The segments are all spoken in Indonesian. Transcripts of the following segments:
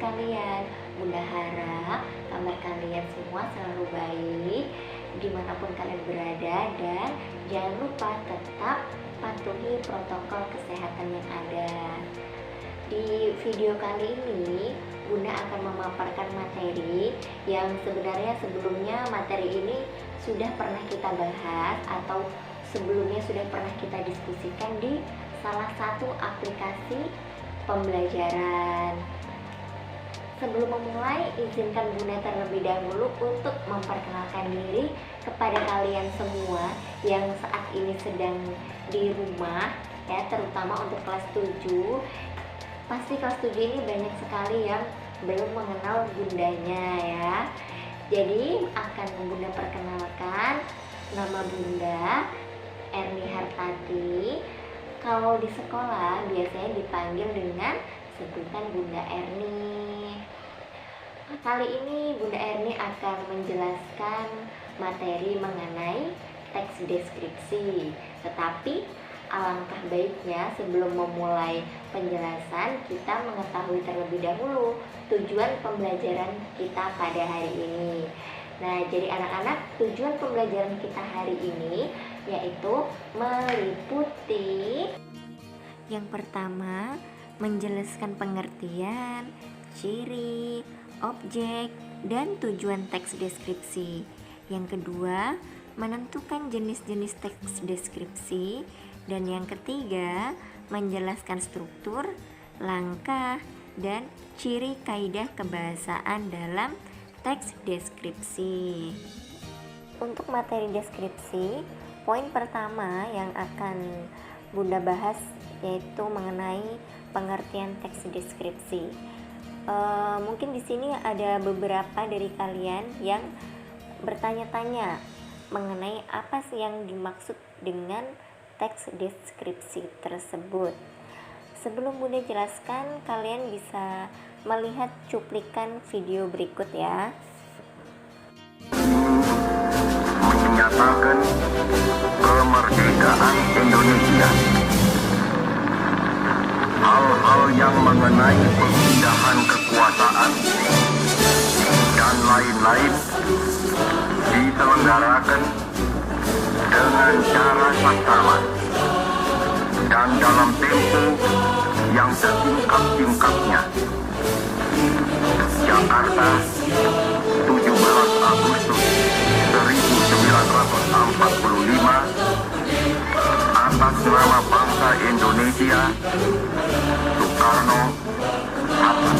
kalian? Bunda harap kabar kalian semua selalu baik dimanapun kalian berada, dan jangan lupa tetap patuhi protokol kesehatan yang ada. Di video kali ini Bunda akan memaparkan materi yang sebenarnya sebelumnya materi ini sudah pernah kita bahas atau sebelumnya sudah pernah kita diskusikan di salah satu aplikasi pembelajaran. Sebelum memulai, izinkan Bunda terlebih dahulu untuk memperkenalkan diri kepada kalian semua yang saat ini sedang di rumah ya, terutama untuk kelas 7. Pasti kelas 7 ini banyak sekali yang belum mengenal bundanya ya. Jadi akan Bunda perkenalkan, nama Bunda Erni Hartati. Kalau di sekolah biasanya dipanggil dengan sebutan Bunda Erni. Kali ini Bunda Erni akan menjelaskan materi mengenai teks deskripsi. Tetapi alangkah baiknya sebelum memulai penjelasan kita mengetahui terlebih dahulu tujuan pembelajaran kita pada hari ini. Nah, jadi anak-anak, tujuan pembelajaran kita hari ini yaitu meliputi yang pertama, menjelaskan pengertian, ciri, objek, dan tujuan teks deskripsi. Yang kedua, menentukan jenis-jenis teks deskripsi. Dan yang ketiga, menjelaskan struktur, langkah, dan ciri kaidah kebahasaan dalam teks deskripsi. Untuk materi deskripsi, poin pertama yang akan Bunda bahas yaitu mengenai pengertian teks deskripsi. Mungkin di sini ada beberapa dari kalian yang bertanya-tanya mengenai apa sih yang dimaksud dengan teks deskripsi tersebut. Sebelum Bunda jelaskan, kalian bisa melihat cuplikan video berikut ya. Menyatakan kemerdekaan Indonesia. Hal-hal yang mengenai pemindahan kekuasaan dan lain-lain diselenggarakan dengan cara saksama dan dalam tempo yang sesingkat-singkatnya. Jakarta, 17 Agustus 1945, atas nama bangsa Indonesia, Soekarno, Hatta.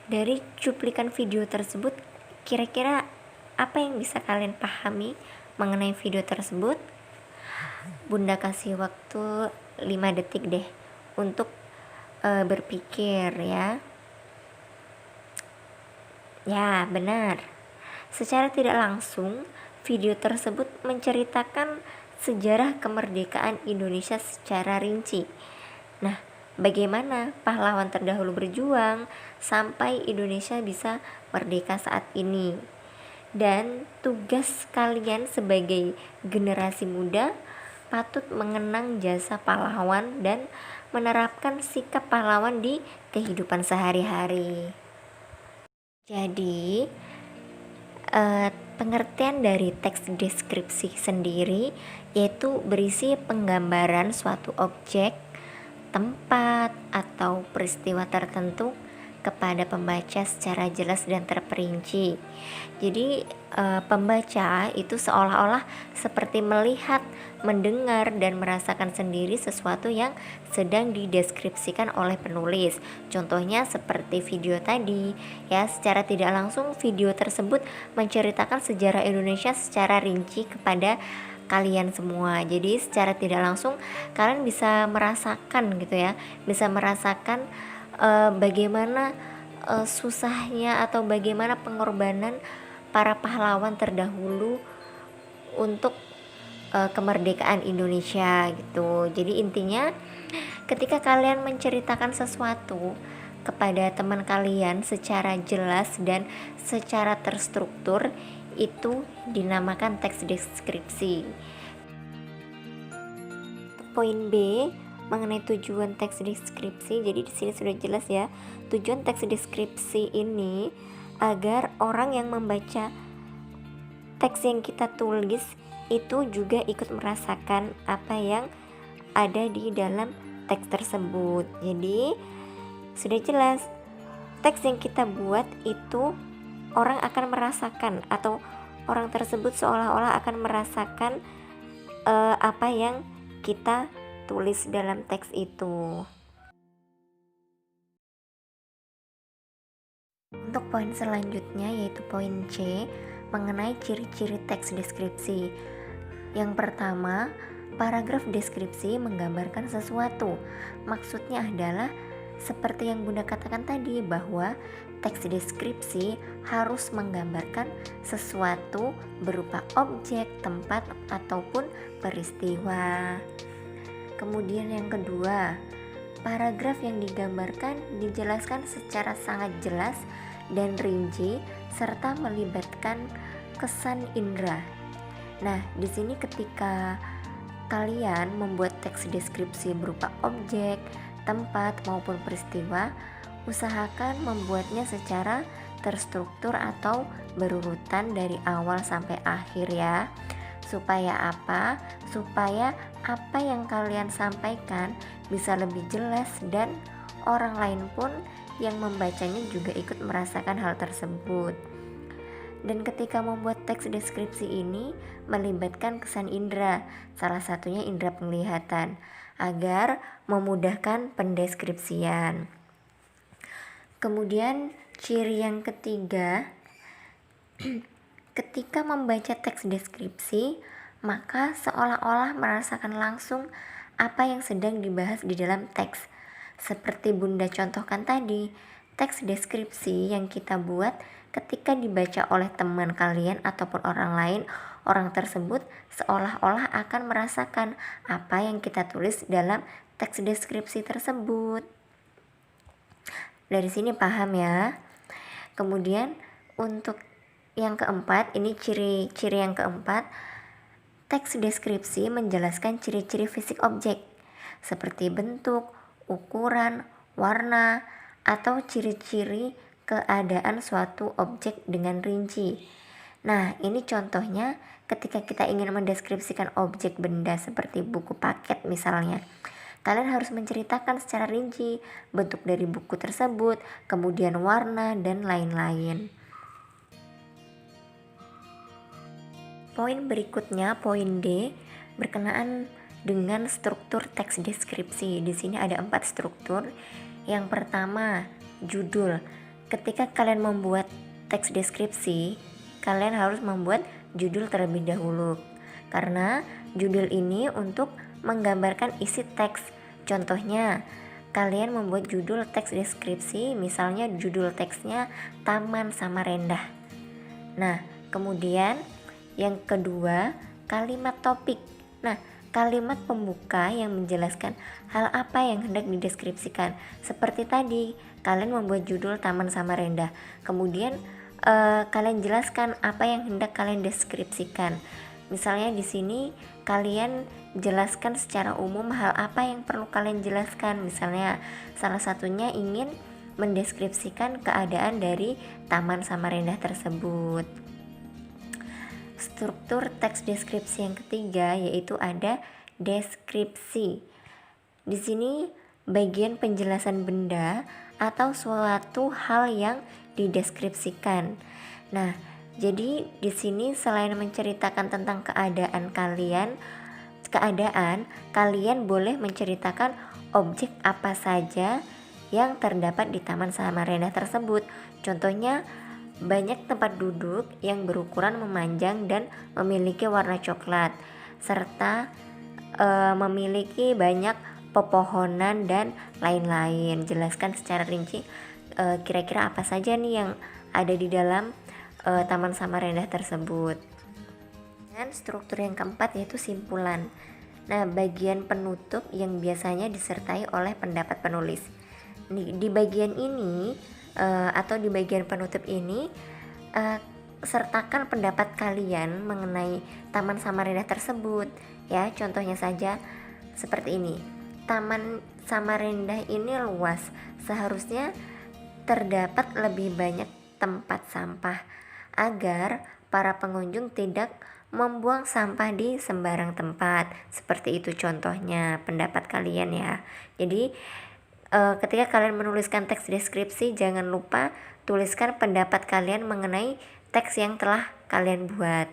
Dari cuplikan video tersebut, kira-kira apa yang bisa kalian pahami mengenai video tersebut? Bunda kasih waktu 5 detik deh untuk berpikir ya. Ya, benar. Secara tidak langsung, video tersebut menceritakan sejarah kemerdekaan Indonesia secara rinci. Nah, bagaimana pahlawan terdahulu berjuang sampai Indonesia bisa merdeka saat ini. Dan tugas kalian sebagai generasi muda patut mengenang jasa pahlawan dan menerapkan sikap pahlawan di kehidupan sehari-hari. Jadi, pengertian dari teks deskripsi sendiri yaitu berisi penggambaran suatu objek, tempat, atau peristiwa tertentu kepada pembaca secara jelas dan terperinci. Jadi pembaca itu seolah-olah seperti melihat, mendengar, dan merasakan sendiri sesuatu yang sedang dideskripsikan oleh penulis. Contohnya seperti video tadi, ya, secara tidak langsung video tersebut menceritakan sejarah Indonesia secara rinci kepada kalian semua. Jadi secara tidak langsung kalian bisa merasakan gitu ya, bisa merasakan bagaimana susahnya atau bagaimana pengorbanan para pahlawan terdahulu untuk kemerdekaan Indonesia gitu. Jadi intinya ketika kalian menceritakan sesuatu kepada teman kalian secara jelas dan secara terstruktur, itu dinamakan teks deskripsi. Poin B mengenai tujuan teks deskripsi. Jadi di sini sudah jelas ya. Tujuan teks deskripsi ini agar orang yang membaca teks yang kita tulis itu juga ikut merasakan apa yang ada di dalam teks tersebut. Jadi sudah jelas, teks yang kita buat itu orang akan merasakan atau orang tersebut seolah-olah akan merasakan apa yang kita tulis dalam teks itu. Untuk poin selanjutnya yaitu poin C mengenai ciri-ciri teks deskripsi. Yang pertama, paragraf deskripsi menggambarkan sesuatu. Maksudnya adalah seperti yang Bunda katakan tadi, bahwa teks deskripsi harus menggambarkan sesuatu berupa objek, tempat, ataupun peristiwa. Kemudian yang kedua, paragraf yang digambarkan dijelaskan secara sangat jelas dan rinci serta melibatkan kesan indera. Nah, di sini ketika kalian membuat teks deskripsi berupa objek, tempat maupun peristiwa, usahakan membuatnya secara terstruktur atau berurutan dari awal sampai akhir ya. Supaya apa? Supaya apa yang kalian sampaikan bisa lebih jelas dan orang lain pun yang membacanya juga ikut merasakan hal tersebut. Dan ketika membuat teks deskripsi ini melibatkan kesan indera, salah satunya indera penglihatan, agar memudahkan pendeskripsian. Kemudian ciri yang ketiga, ketika membaca teks deskripsi, maka seolah-olah merasakan langsung apa yang sedang dibahas di dalam teks. Seperti Bunda contohkan tadi, teks deskripsi yang kita buat ketika dibaca oleh teman kalian ataupun orang lain, orang tersebut seolah-olah akan merasakan apa yang kita tulis dalam teks deskripsi tersebut. Dari sini paham ya? Kemudian untuk yang keempat, ini ciri-ciri yang keempat, teks deskripsi menjelaskan ciri-ciri fisik objek seperti bentuk, ukuran, warna, atau ciri-ciri keadaan suatu objek dengan rinci. Nah, ini contohnya ketika kita ingin mendeskripsikan objek benda seperti buku paket misalnya. Kalian harus menceritakan secara rinci bentuk dari buku tersebut, kemudian warna, dan lain-lain. Poin berikutnya, poin D, berkenaan dengan struktur teks deskripsi. Di sini ada 4 struktur. Yang pertama, judul. Ketika kalian membuat teks deskripsi, kalian harus membuat judul terlebih dahulu. Karena judul ini untuk menggambarkan isi teks. Contohnya, kalian membuat judul teks deskripsi, misalnya judul teksnya Taman Samarinda. Nah, kemudian yang kedua, kalimat topik. Nah, kalimat pembuka yang menjelaskan hal apa yang hendak dideskripsikan. Seperti tadi, kalian membuat judul Taman Samarinda. Kemudian kalian jelaskan apa yang hendak kalian deskripsikan. Misalnya di sini kalian jelaskan secara umum hal apa yang perlu kalian jelaskan. Misalnya salah satunya ingin mendeskripsikan keadaan dari Taman Samarinda tersebut. Struktur teks deskripsi yang ketiga yaitu ada deskripsi. Di sini bagian penjelasan benda atau suatu hal yang dideskripsikan. Nah, jadi di sini selain menceritakan tentang keadaan kalian boleh menceritakan objek apa saja yang terdapat di Taman Samarinda tersebut. Contohnya, banyak tempat duduk yang berukuran memanjang dan memiliki warna coklat, serta memiliki banyak pepohonan dan lain-lain. Jelaskan secara rinci kira-kira apa saja nih yang ada di dalam Taman Samarinda tersebut. Dan struktur yang keempat yaitu simpulan. Nah, bagian penutup yang biasanya disertai oleh pendapat penulis. Di bagian ini atau di bagian penutup ini sertakan pendapat kalian mengenai Taman Samarinda tersebut ya. Contohnya saja seperti ini. Taman Samarinda ini luas, seharusnya terdapat lebih banyak tempat sampah agar para pengunjung tidak membuang sampah di sembarang tempat. Seperti itu contohnya pendapat kalian ya. Jadi ketika kalian menuliskan teks deskripsi, jangan lupa tuliskan pendapat kalian mengenai teks yang telah kalian buat.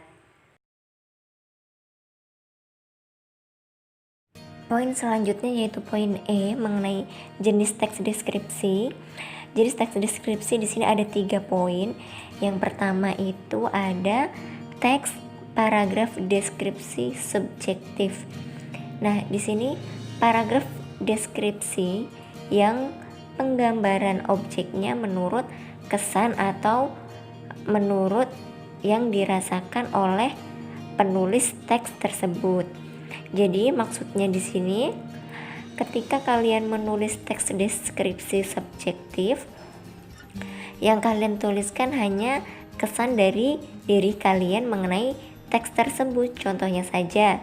Poin selanjutnya yaitu poin E mengenai jenis teks deskripsi. Jadi teks deskripsi di sini ada 3 poin. Yang pertama itu ada teks paragraf deskripsi subjektif. Nah, di sini paragraf deskripsi yang penggambaran objeknya menurut kesan atau menurut yang dirasakan oleh penulis teks tersebut. Jadi maksudnya di sini ketika kalian menulis teks deskripsi subjektif, yang kalian tuliskan hanya kesan dari diri kalian mengenai teks tersebut. Contohnya saja,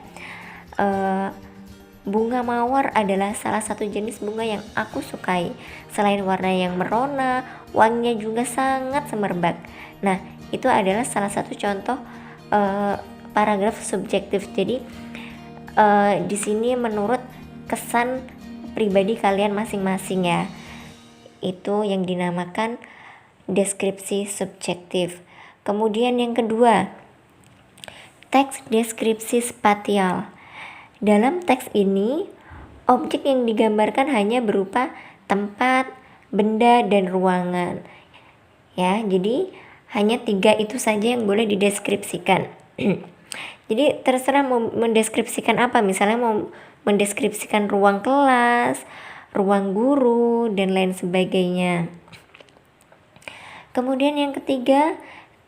bunga mawar adalah salah satu jenis bunga yang aku sukai. Selain warna yang merona, wanginya juga sangat semerbak. Nah, itu adalah salah satu contoh paragraf subjektif. Jadi di sini menurut kesan pribadi kalian masing-masing ya. Itu yang dinamakan deskripsi subjektif. Kemudian yang kedua, teks deskripsi spasial. Dalam teks ini, objek yang digambarkan hanya berupa tempat, benda, dan ruangan. Ya, jadi hanya 3 itu saja yang boleh dideskripsikan. Jadi terserah mau mendeskripsikan apa. Misalnya mau mendeskripsikan ruang kelas, ruang guru, dan lain sebagainya. Kemudian yang ketiga,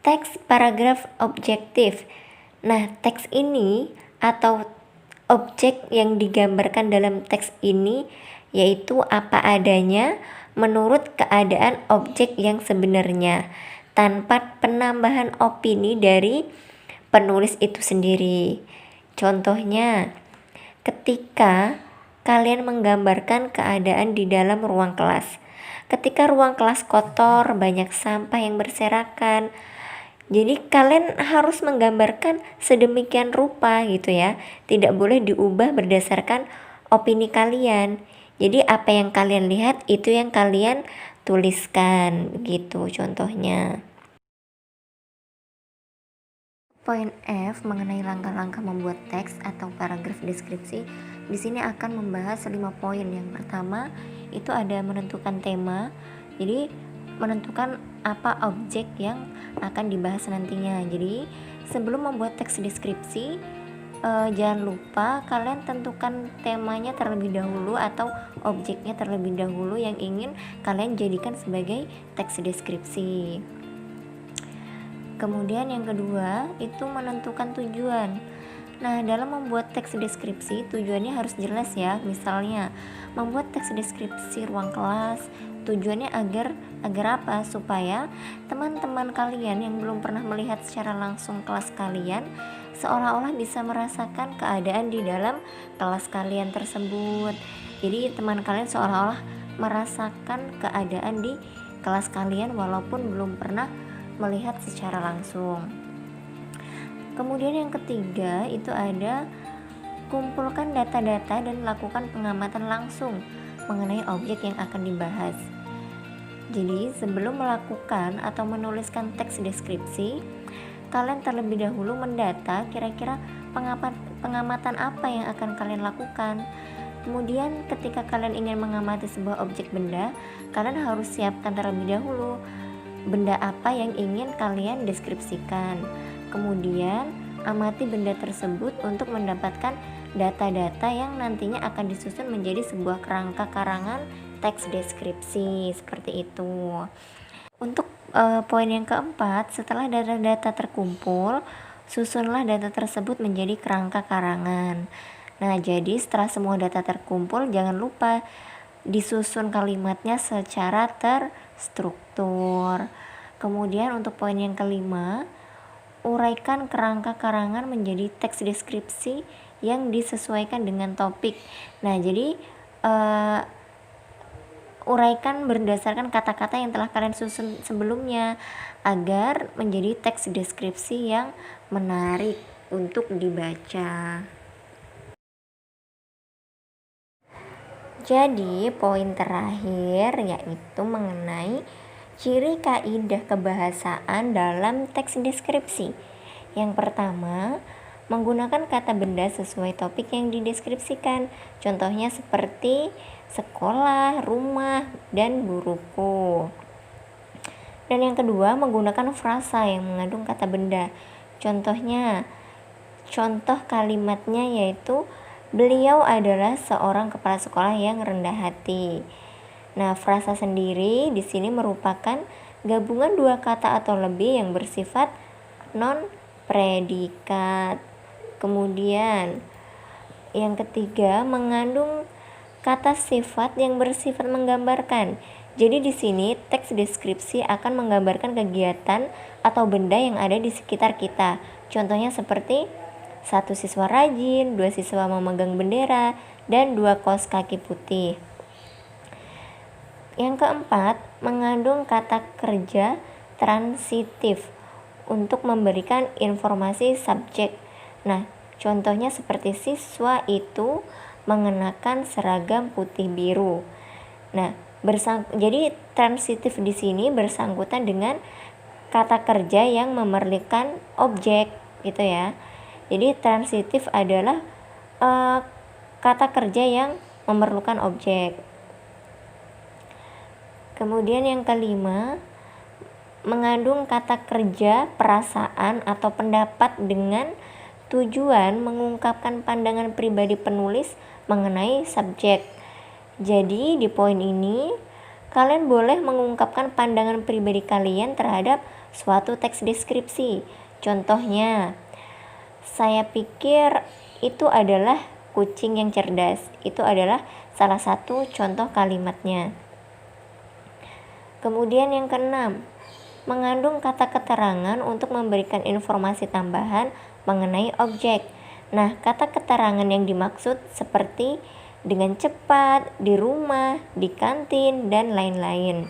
teks paragraf objektif. Nah, teks ini atau objek yang digambarkan dalam teks ini yaitu apa adanya menurut keadaan objek yang sebenarnya, tanpa penambahan opini dari penulis itu sendiri. Contohnya, ketika kalian menggambarkan keadaan di dalam ruang kelas. Ketika ruang kelas kotor, banyak sampah yang berserakan. Jadi kalian harus menggambarkan sedemikian rupa gitu ya. Tidak boleh diubah berdasarkan opini kalian. Jadi apa yang kalian lihat itu yang kalian tuliskan gitu contohnya. Poin F mengenai langkah-langkah membuat teks atau paragraf deskripsi. Di sini akan membahas 5 poin. Yang pertama itu ada menentukan tema. Jadi menentukan apa objek yang akan dibahas nantinya. Jadi sebelum membuat teks deskripsi, jangan lupa kalian tentukan temanya terlebih dahulu atau objeknya terlebih dahulu yang ingin kalian jadikan sebagai teks deskripsi. Kemudian yang kedua itu menentukan tujuan. Nah, dalam membuat teks deskripsi tujuannya harus jelas ya. Misalnya membuat teks deskripsi ruang kelas, tujuannya agar apa? Supaya teman-teman kalian yang belum pernah melihat secara langsung kelas kalian seolah-olah bisa merasakan keadaan di dalam kelas kalian tersebut. Jadi teman kalian seolah-olah merasakan keadaan di kelas kalian walaupun belum pernah melihat secara langsung. Kemudian yang ketiga itu ada kumpulkan data-data dan lakukan pengamatan langsung mengenai objek yang akan dibahas. Jadi sebelum melakukan atau menuliskan teks deskripsi, kalian terlebih dahulu mendata kira-kira pengamatan apa yang akan kalian lakukan. Kemudian ketika kalian ingin mengamati sebuah objek benda, kalian harus siapkan terlebih dahulu benda apa yang ingin kalian deskripsikan. Kemudian amati benda tersebut untuk mendapatkan data-data yang nantinya akan disusun menjadi sebuah kerangka karangan teks deskripsi, seperti itu. Untuk poin yang keempat, setelah data-data terkumpul, susunlah data tersebut menjadi kerangka karangan. Nah, jadi setelah semua data terkumpul, jangan lupa disusun kalimatnya secara terstruktur. Kemudian untuk poin yang kelima, uraikan kerangka karangan menjadi teks deskripsi yang disesuaikan dengan topik. Nah, jadi uraikan berdasarkan kata-kata yang telah kalian susun sebelumnya agar menjadi teks deskripsi yang menarik untuk dibaca. Jadi poin terakhir yaitu mengenai ciri kaidah kebahasaan dalam teks deskripsi. Yang pertama, menggunakan kata benda sesuai topik yang dideskripsikan. Contohnya seperti sekolah, rumah, dan guruku. Dan yang kedua, menggunakan frasa yang mengandung kata benda. Contohnya, contoh kalimatnya yaitu beliau adalah seorang kepala sekolah yang rendah hati. Nah, frasa sendiri di sini merupakan gabungan dua kata atau lebih yang bersifat non predikat. Kemudian yang ketiga, mengandung kata sifat yang bersifat menggambarkan. Jadi di sini teks deskripsi akan menggambarkan kegiatan atau benda yang ada di sekitar kita. Contohnya seperti 1 siswa rajin, 2 siswa memegang bendera, dan 2 kaos kaki putih. Yang keempat, mengandung kata kerja transitif untuk memberikan informasi subjek. Nah, contohnya seperti siswa itu mengenakan seragam putih biru. Nah, jadi transitif di sini bersangkutan dengan kata kerja yang memerlukan objek, gitu ya. Jadi transitif adalah kata kerja yang memerlukan objek. Kemudian yang kelima, mengandung kata kerja perasaan atau pendapat dengan tujuan mengungkapkan pandangan pribadi penulis mengenai subjek. Jadi di poin ini kalian boleh mengungkapkan pandangan pribadi kalian terhadap suatu teks deskripsi. Contohnya, saya pikir itu adalah kucing yang cerdas. Itu adalah salah satu contoh kalimatnya. Kemudian yang keenam, mengandung kata keterangan untuk memberikan informasi tambahan mengenai objek. Nah, kata keterangan yang dimaksud seperti dengan cepat, di rumah, di kantin, dan lain-lain.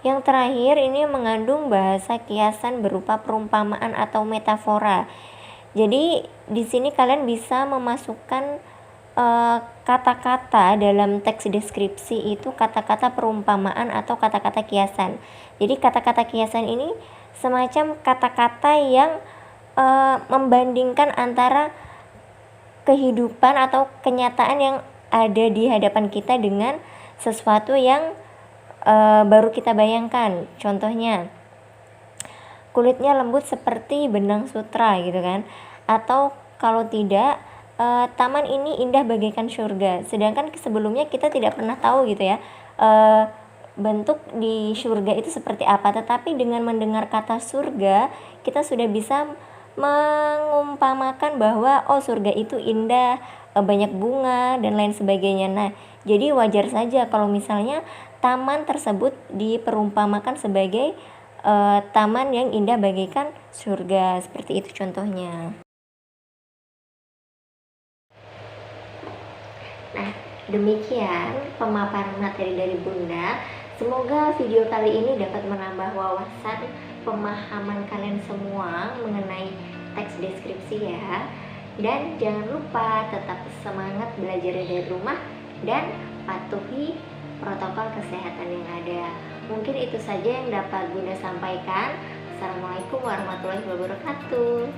Yang terakhir ini mengandung bahasa kiasan berupa perumpamaan atau metafora. Jadi di sini kalian bisa memasukkan kata-kata dalam teks deskripsi itu kata-kata perumpamaan atau kata-kata kiasan. Jadi kata-kata kiasan ini semacam kata-kata yang membandingkan antara kehidupan atau kenyataan yang ada di hadapan kita dengan sesuatu yang baru kita bayangkan. Contohnya, kulitnya lembut seperti benang sutra gitu kan. Atau kalau tidak, taman ini indah bagaikan surga. Sedangkan sebelumnya kita tidak pernah tahu gitu ya bentuk di surga itu seperti apa. Tetapi dengan mendengar kata surga, kita sudah bisa mengumpamakan bahwa surga itu indah, banyak bunga dan lain sebagainya. Nah, jadi wajar saja kalau misalnya taman tersebut diperumpamakan sebagai taman yang indah bagaikan surga, seperti itu contohnya. Nah, demikian pemaparan materi dari Bunda. Semoga video kali ini dapat menambah wawasan pemahaman kalian semua mengenai teks deskripsi ya. Dan jangan lupa tetap semangat belajar dari rumah dan patuhi protokol kesehatan yang ada. Mungkin itu saja yang dapat Bunda sampaikan. Assalamualaikum warahmatullahi wabarakatuh.